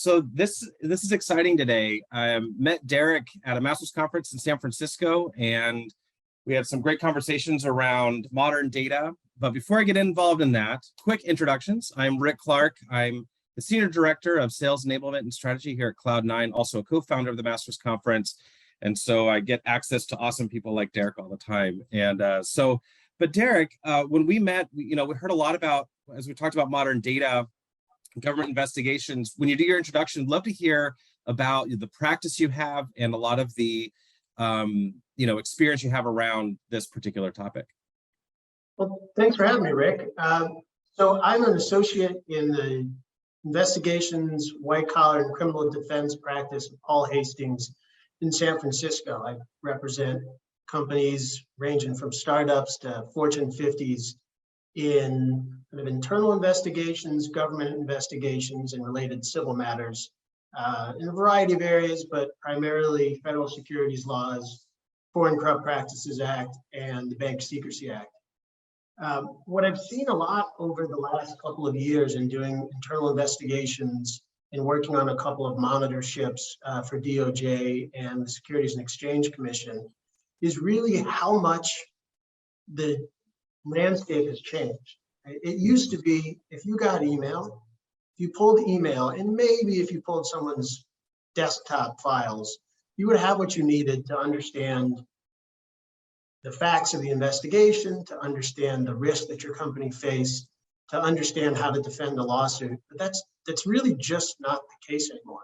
So this is exciting today. I met Derek at a master's conference in San Francisco, and we had some great conversations around modern data. But before I get involved in that, quick introductions. I'm Rick Clark. I'm the Senior Director of Sales Enablement and Strategy here at CloudNine, also a co-founder of the Master's Conference. And so I get access to awesome people like Derek all the time. And but Derek, when we met, we heard a lot about, as we talked about modern data, government investigations. When you do your introduction, I'd love to hear about the practice you have and a lot of the experience you have around this particular topic. Well, thanks for having me, Rick. So I'm an associate in the investigations, white collar, and criminal defense practice of Paul Hastings in San Francisco. I represent companies ranging from startups to Fortune 50s in kind of internal investigations, government investigations, and related civil matters in a variety of areas, but primarily federal securities laws, Foreign Corrupt Practices Act, and the Bank Secrecy Act. What I've seen a lot over the last couple of years in doing internal investigations and working on a couple of monitorships for DOJ and the Securities and Exchange Commission is really how much the landscape has changed. It used to be, if you got email, if you pulled email, and maybe if you pulled someone's desktop files, you would have what you needed to understand the facts of the investigation, to understand the risk that your company faced, to understand how to defend a lawsuit. But that's really just not the case anymore.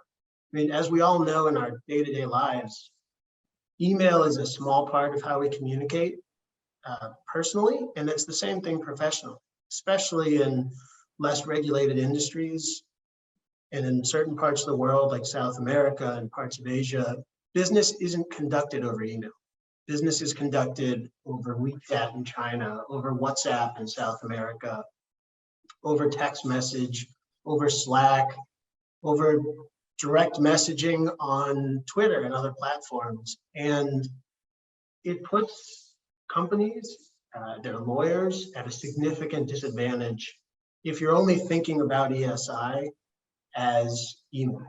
I mean, as we all know in our day-to-day lives, email is a small part of how we communicate personally, and it's the same thing professionally, especially in less regulated industries and in certain parts of the world like South America and parts of Asia. Business isn't conducted over email. Business is conducted over WeChat in China, over WhatsApp in South America, over text message, over Slack, over direct messaging on Twitter and other platforms. And it puts companies, their lawyers, at a significant disadvantage if you're only thinking about ESI as email.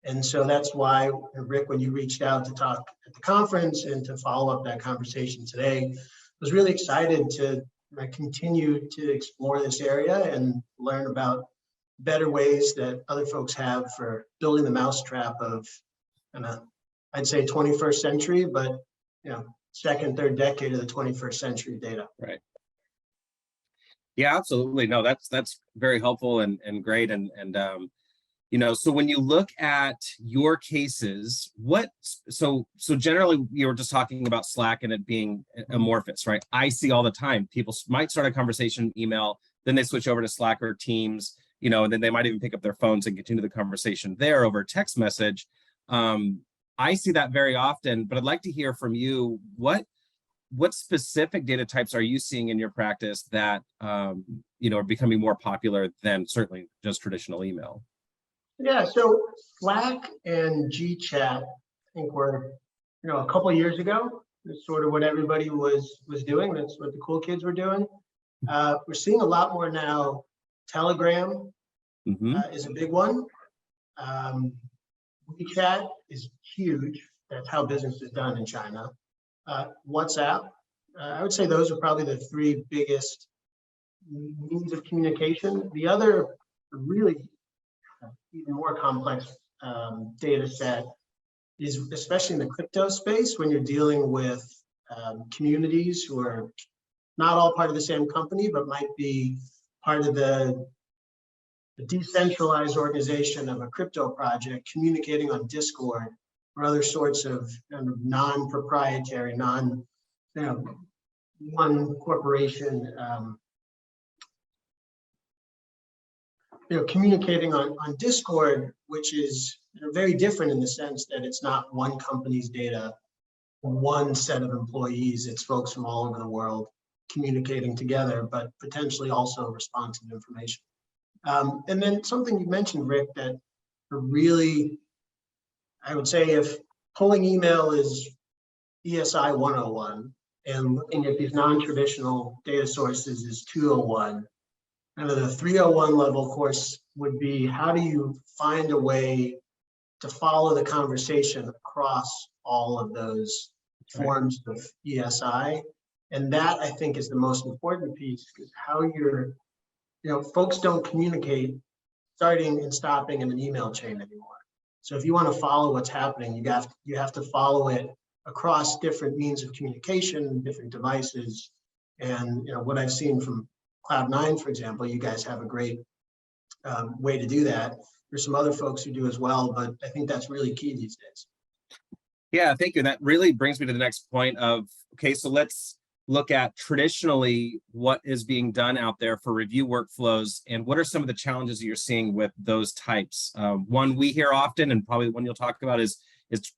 And so that's why, Rick, when you reached out to talk at the conference and to follow up that conversation today, I was really excited to continue to explore this area and learn about better ways that other folks have for building the mousetrap of, I'd say 21st century, but second, third decade of the 21st century data. Right. Yeah, absolutely. No, that's very helpful and great. So when you look at your cases, so generally you were just talking about Slack and it being amorphous, right? I see all the time, people might start a conversation, email, then they switch over to Slack or Teams, and then they might even pick up their phones and continue the conversation there over text message. I see that very often, but I'd like to hear from you, what specific data types are you seeing in your practice that, are becoming more popular than certainly just traditional email? Yeah, so Slack and GChat, I think were, a couple of years ago, that's sort of what everybody was doing. That's what the cool kids were doing. We're seeing a lot more now. Telegram is a big one. WeChat is huge. That's how business is done in China. WhatsApp, I would say those are probably the three biggest means of communication. The other really even more complex data set is, especially in the crypto space, when you're dealing with communities who are not all part of the same company, but might be part of the decentralized organization of a crypto project, communicating on Discord or other sorts of non-proprietary, one corporation communicating on Discord, which is very different in the sense that it's not one company's data, one set of employees. It's folks from all over the world communicating together, but potentially also responsive information. And then something you mentioned, Rick, that really, I would say if pulling email is ESI 101 and looking at these non-traditional data sources is 201, kind of the 301 level course would be, how do you find a way to follow the conversation across all of those forms of ESI? And that, I think, is the most important piece, because how you're, folks don't communicate starting and stopping in an email chain anymore. So if you want to follow what's happening, you have to follow it across different means of communication, different devices. And what I've seen from CloudNine, for example, you guys have a great way to do that. There's some other folks who do as well, but I think that's really key these days. Yeah, thank you. And that really brings me to the next point of, okay, so let's look at traditionally what is being done out there for review workflows, and what are some of the challenges that you're seeing with those types. One we hear often, and probably one you'll talk about, is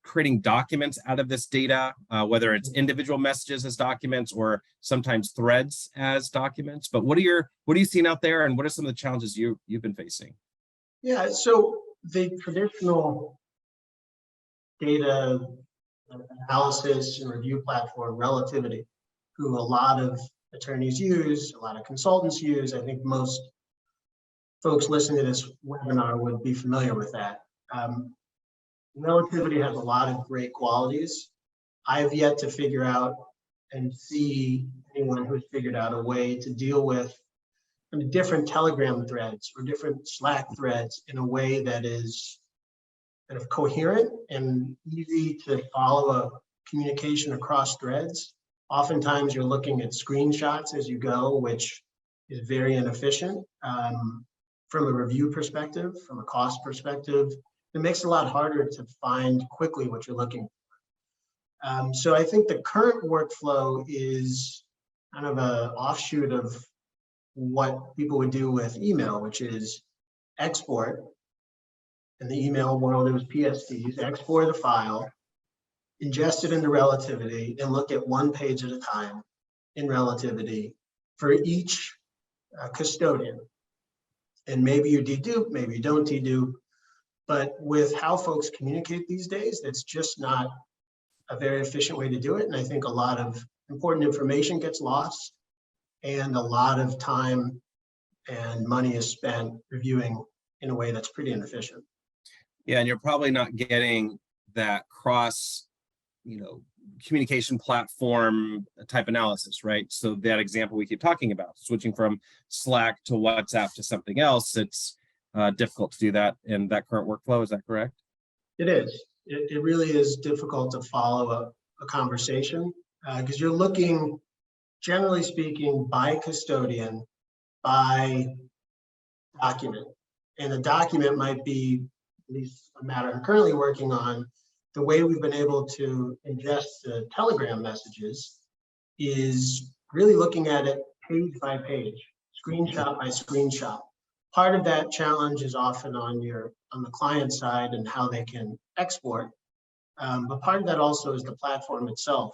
creating documents out of this data, whether it's individual messages as documents or sometimes threads as documents. But what are you seeing out there, and what are some of the challenges you've been facing? Yeah, so the traditional data analysis and review platform, Relativity, who a lot of attorneys use, a lot of consultants use, I think most folks listening to this webinar would be familiar with that. Relativity has a lot of great qualities. I've yet to figure out and see anyone who's figured out a way to deal with different Telegram threads or different Slack threads in a way that is kind of coherent and easy to follow a communication across threads. Oftentimes you're looking at screenshots as you go, which is very inefficient from a review perspective, from a cost perspective. It makes it a lot harder to find quickly what you're looking for. So I think the current workflow is kind of an offshoot of what people would do with email, which is export. In the email world, it was PSTs, export the file, ingest it into Relativity, and look at one page at a time in Relativity for each custodian. And maybe you dedupe, maybe you don't dedupe, but with how folks communicate these days, that's just not a very efficient way to do it. And I think a lot of important information gets lost, and a lot of time and money is spent reviewing in a way that's pretty inefficient. Yeah, and you're probably not getting that cross, communication platform type analysis, right? So that example we keep talking about, switching from Slack to WhatsApp to something else, it's difficult to do that in that current workflow. Is that correct? It is. It really is difficult to follow a conversation because you're looking, generally speaking, by custodian, by document. And a document might be, at least a matter I'm currently working on, the way we've been able to ingest the Telegram messages is really looking at it page by page, screenshot by screenshot. Part of that challenge is often on the client side and how they can export. But part of that also is the platform itself,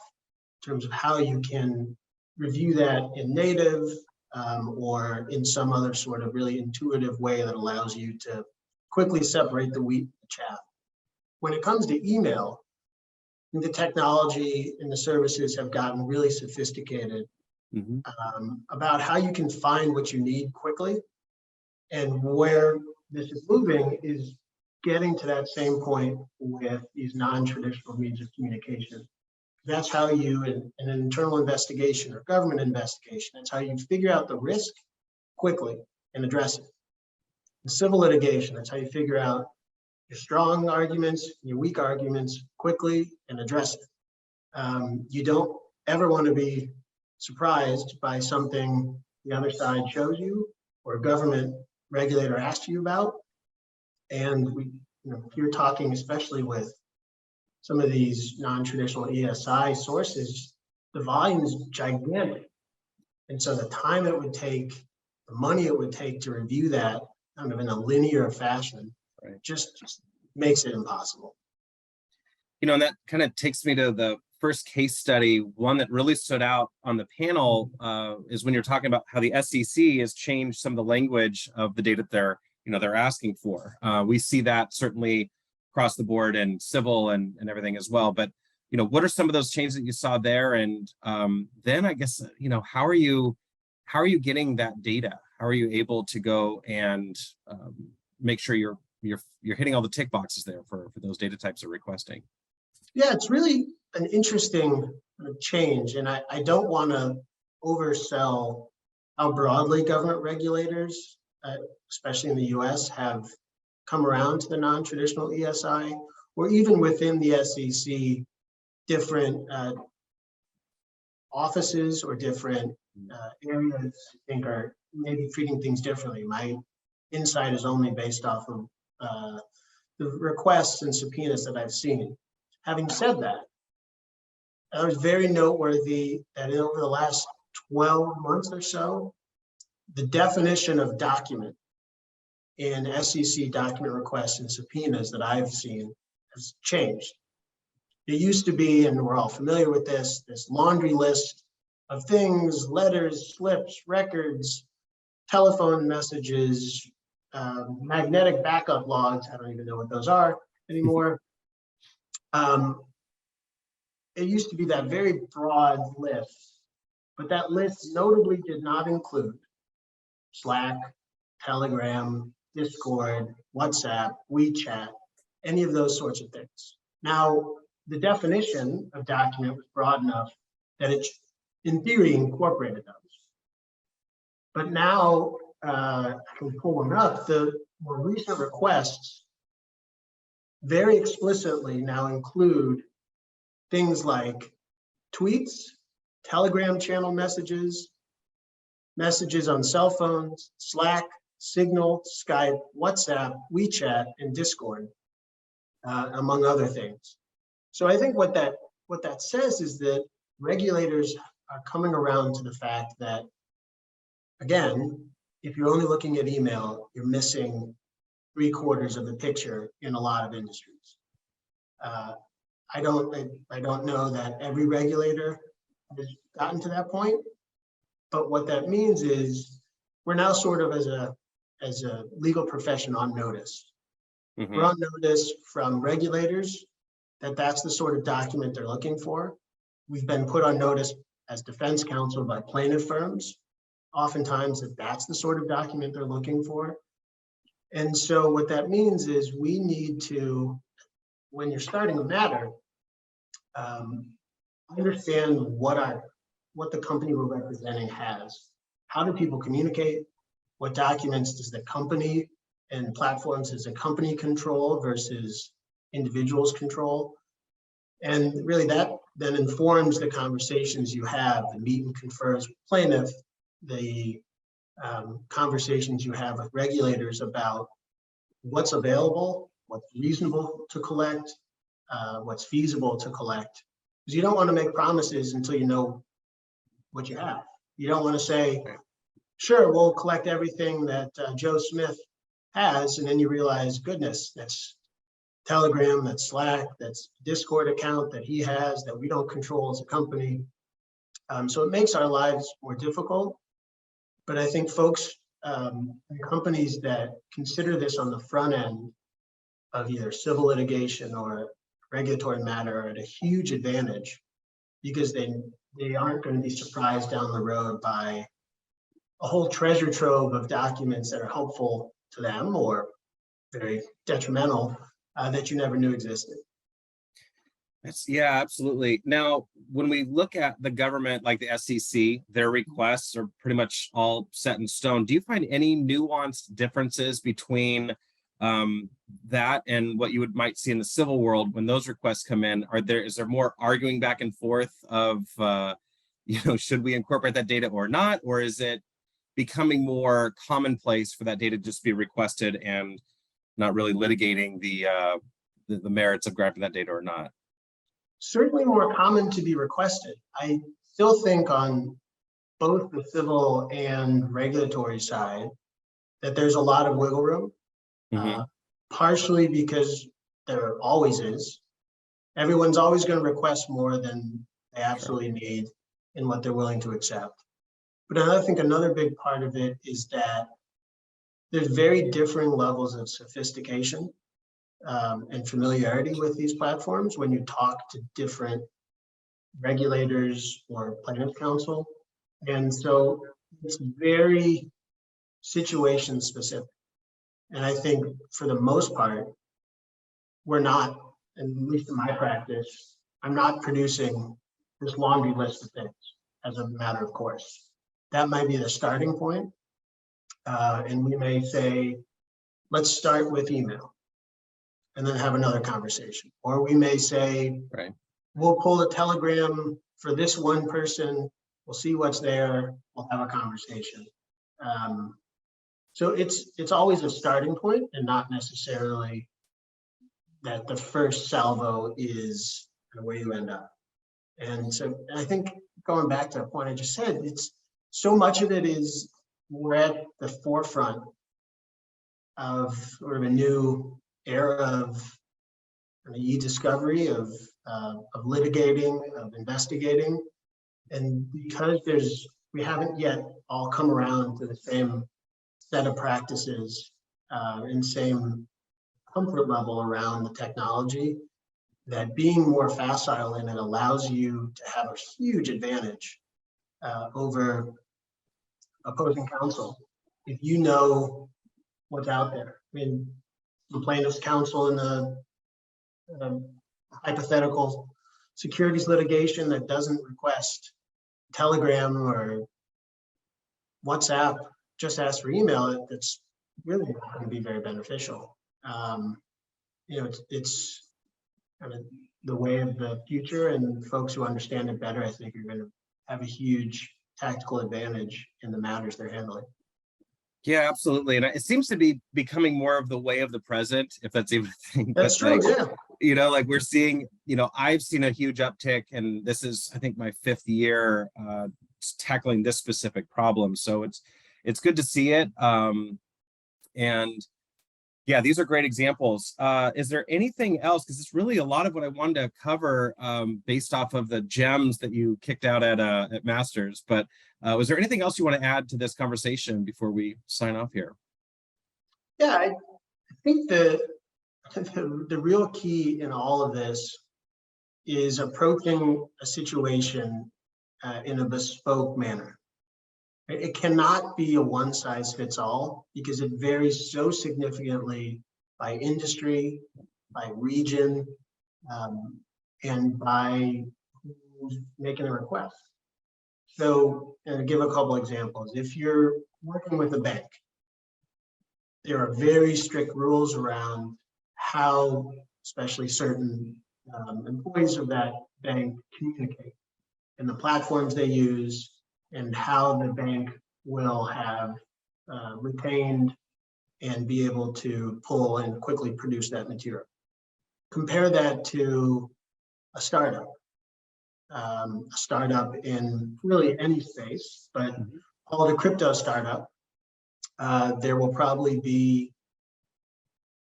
in terms of how you can review that in native or in some other sort of really intuitive way that allows you to quickly separate the wheat from the chaff. When it comes to email, the technology and the services have gotten really sophisticated about how you can find what you need quickly. And where this is moving is getting to that same point with these non-traditional means of communication. That's how you, in an internal investigation or government investigation, that's how you figure out the risk quickly and address it. In civil litigation, that's how you figure out your strong arguments, your weak arguments quickly and address it. You don't ever want to be surprised by something the other side shows you or a government regulator asks you about. And if you're talking, especially with some of these non-traditional ESI sources, the volume is gigantic. And so the time it would take, the money it would take to review that kind of in a linear fashion, just makes it impossible. And that kind of takes me to the first case study. One that really stood out on the panel is when you're talking about how the SEC has changed some of the language of the data they're asking for. We see that certainly across the board in civil and everything as well. But what are some of those changes that you saw there? And then I guess how are you getting that data? how are you able to go and make sure you're hitting all the tick boxes there for those data types of requesting? Yeah, it's really an interesting change, and I don't want to oversell how broadly government regulators, especially in the US, have come around to the non-traditional ESI, or even within the SEC, different offices or different areas I think are maybe treating things differently. My insight is only based off of the requests and subpoenas that I've seen. Having said that, it was very noteworthy that over the last 12 months or so, the definition of document in SEC document requests and subpoenas that I've seen has changed. It used to be, and we're all familiar with this laundry list of things, letters, slips, records, telephone messages, magnetic backup logs. I don't even know what those are anymore. It used to be that very broad list, but that list notably did not include Slack, Telegram, Discord, WhatsApp, WeChat, any of those sorts of things. Now, the definition of document was broad enough that it, in theory, incorporated those. But now, I can pull one up, the more recent requests very explicitly now include things like tweets, Telegram channel messages, messages on cell phones, Slack, Signal, Skype, WhatsApp, WeChat, and Discord, among other things. So I think what that says is that regulators are coming around to the fact that, again, if you're only looking at email, you're missing 3/4 of the picture in a lot of industries. I don't know that every regulator has gotten to that point, but what that means is we're now sort of as a legal profession on notice. Mm-hmm. We're on notice from regulators that that's the sort of document they're looking for. We've been put on notice as defense counsel by plaintiff firms, oftentimes that that's the sort of document they're looking for. And so what that means is we need to, when you're starting a matter, understand what the company we're representing has. How do people communicate? What documents does the company and platforms does the company control versus individuals control? And really that then informs the conversations you have, the meet and confers with plaintiff, the conversations you have with regulators about what's available, what's reasonable to collect, what's feasible to collect. Because you don't want to make promises until you know what you have. You don't want to say, sure, we'll collect everything that Joe Smith has, and then you realize, goodness, that's Telegram, that's Slack, that's Discord account that he has that we don't control as a company. So it makes our lives more difficult. But I think folks and companies that consider this on the front end of either civil litigation or regulatory matter are at a huge advantage because they aren't going to be surprised down the road by a whole treasure trove of documents that are helpful to them or very detrimental that you never knew existed. Yeah, absolutely. Now, when we look at the government, like the SEC, their requests are pretty much all set in stone. Do you find any nuanced differences between that and what you might see in the civil world when those requests come in? Is there more arguing back and forth of, should we incorporate that data or not? Or is it becoming more commonplace for that data to just be requested and not really litigating the merits of grabbing that data or not? Certainly more common to be requested. I still think on both the civil and regulatory side that there's a lot of wiggle room, partially because there always is. Everyone's always going to request more than they absolutely need and what they're willing to accept. But I think another big part of it is that there's very differing levels of sophistication and familiarity with these platforms when you talk to different regulators or plaintiff counsel. And so it's very situation specific. And I think for the most part, we're not, at least in my practice, I'm not producing this laundry list of things as a matter of course. That might be the starting point. And we may say, let's start with email and then have another conversation. Or we may say, Right. We'll pull a telegram for this one person. We'll see what's there. We'll have a conversation. So it's always a starting point and not necessarily that the first salvo is where you end up. And so I think going back to the point I just said, it's so much of it is we're at the forefront of sort of a new era of e-discovery, of litigating, of investigating. And because we haven't yet all come around to the same set of practices and same comfort level around the technology, that being more facile in it allows you to have a huge advantage over opposing counsel. If you know what's out there. I mean, the plaintiff's counsel in the hypothetical securities litigation that doesn't request Telegram or WhatsApp, just ask for email, that's really not going to be very beneficial. It's kind of the way of the future, and folks who understand it better, I think, are going to have a huge tactical advantage in the matters they're handling. Yeah, absolutely. And it seems to be becoming more of the way of the present, if that's even a thing. That's true, yeah. Like we're seeing, I've seen a huge uptick, and this is, I think, my 5th year tackling this specific problem. So it's good to see it. And yeah, these are great examples. Is there anything else? Because it's really a lot of what I wanted to cover based off of the gems that you kicked out at Masters. But was there anything else you want to add to this conversation before we sign off here? Yeah, I think the real key in all of this is approaching a situation in a bespoke manner. It cannot be a one-size-fits-all because it varies so significantly by industry, by region, and by who's making a request. So, and to give a couple examples, if you're working with a bank, there are very strict rules around how, especially certain employees of that bank communicate and the platforms they use, and how the bank will have retained and be able to pull and quickly produce that material. Compare that to a startup in really any space, but call it a crypto startup. There will probably be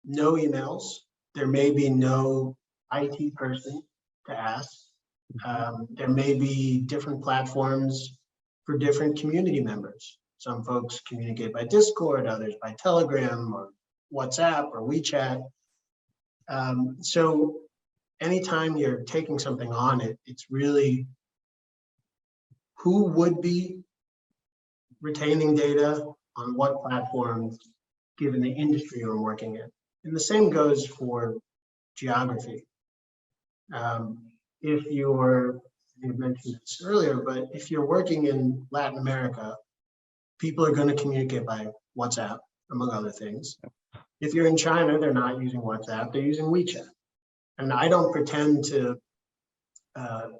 no emails. There may be no IT person to ask. There may be different platforms for different community members. Some folks communicate by Discord, others by Telegram or WhatsApp or WeChat. So anytime you're taking something on, it's really who would be retaining data on what platforms, given the industry you're working in. And the same goes for geography. If you're, you mentioned this earlier, but if you're working in Latin America, people are going to communicate by WhatsApp, among other things. If you're in China, they're not using WhatsApp, they're using WeChat. And I don't pretend to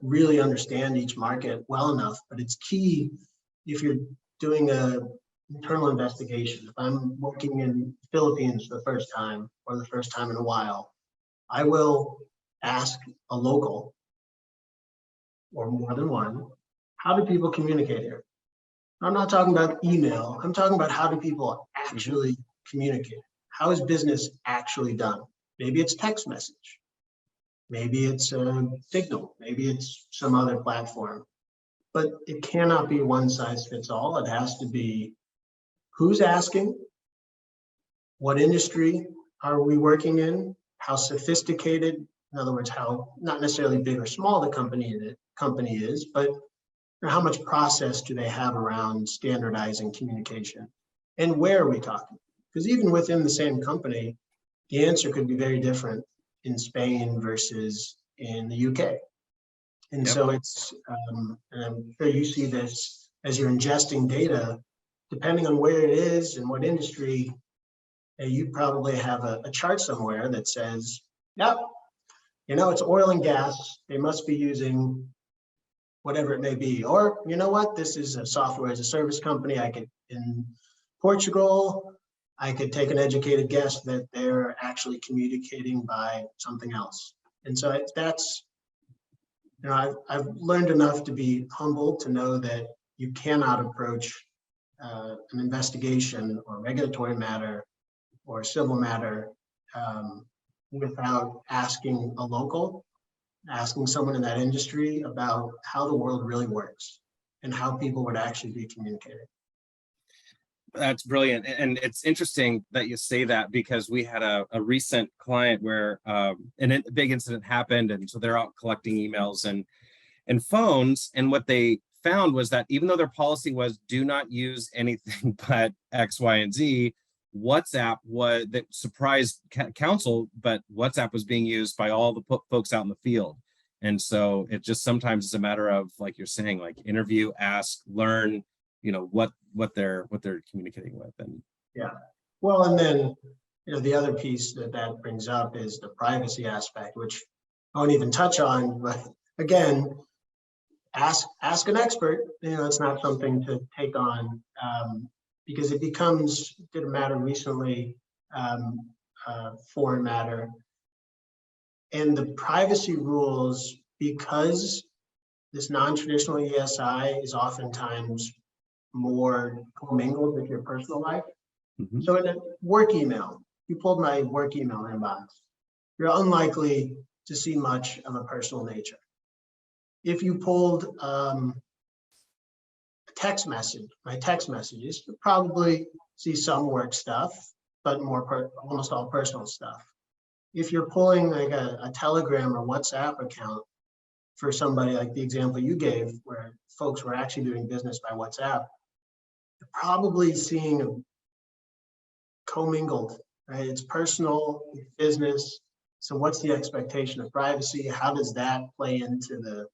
really understand each market well enough, but it's key if you're doing an internal investigation. If I'm working in the Philippines for the first time or the first time in a while, I will ask a local or more than one, how do people communicate here? I'm not talking about email. I'm talking about how do people actually communicate? How is business actually done? Maybe it's text message. Maybe it's a Signal. Maybe it's some other platform. But it cannot be one size fits all. It has to be who's asking, what industry are we working in, how sophisticated, in other words, how not necessarily big or small the company is, but how much process do they have around standardizing communication? And where are we talking? Because even within the same company, the answer could be very different in Spain versus in the UK. And Yep. so it's, and I'm sure you see this as you're ingesting data, depending on where it is and what industry, you probably have a chart somewhere that says, yep, it's oil and gas. They must be using whatever it may be. Or, you know what, this is a software as a service company. I could, in Portugal, I could take an educated guess that they're actually communicating by something else. And so that's, I've learned enough to be humble to know that you cannot approach an investigation or regulatory matter or civil matter without asking a local, asking someone in that industry about how the world really works and how people would actually be communicating. That's brilliant. And it's interesting that you say that, because we had a recent client where a big incident happened. And so they're out collecting emails and phones. And what they found was that even though their policy was do not use anything but X, Y, and Z, WhatsApp was, that surprised counsel, but WhatsApp was being used by all the folks out in the field. And so it just sometimes is a matter of, like you're saying, like interview, ask, learn, what they're communicating with. And yeah, well, and then the other piece that brings up is the privacy aspect, which I won't even touch on, but again, ask an expert. It's not something to take on because it did a matter recently, foreign matter, and the privacy rules, because this non-traditional ESI is oftentimes more commingled with your personal life. Mm-hmm. So in a work email, you pulled my work email inbox, you're unlikely to see much of a personal nature. If you pulled a text message, my text messages, you'll probably see some work stuff, but almost all personal stuff. If you're pulling like a Telegram or WhatsApp account for somebody, like the example you gave, where folks were actually doing business by WhatsApp, you're probably seeing a commingled, right? It's personal, it's business. So what's the expectation of privacy? How does that play into the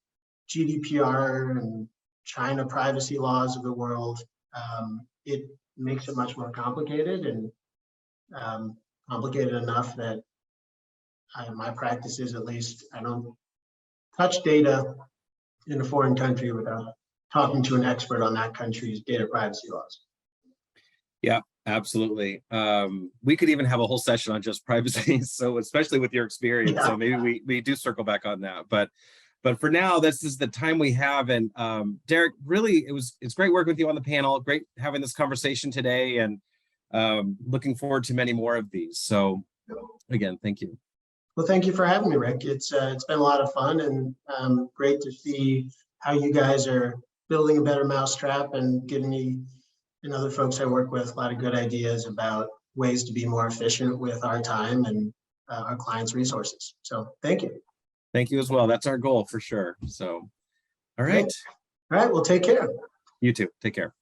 GDPR and China privacy laws of the world? It makes it much more complicated, and complicated enough that my practice is, at least, I don't touch data in a foreign country without talking to an expert on that country's data privacy laws. Yeah, absolutely. We could even have a whole session on just privacy. So especially with your experience, yeah. So maybe we do circle back on that. But for now, this is the time we have. And Derek, really, it's great working with you on the panel. Great having this conversation today, and looking forward to many more of these. So again, thank you. Well, thank you for having me, Rick. It's been a lot of fun, and great to see how you guys are building a better mousetrap and giving me and other folks I work with a lot of good ideas about ways to be more efficient with our time and our clients' resources. So thank you. Thank you as well. That's our goal for sure. So, all right. All right. Well, take care. You too. Take care.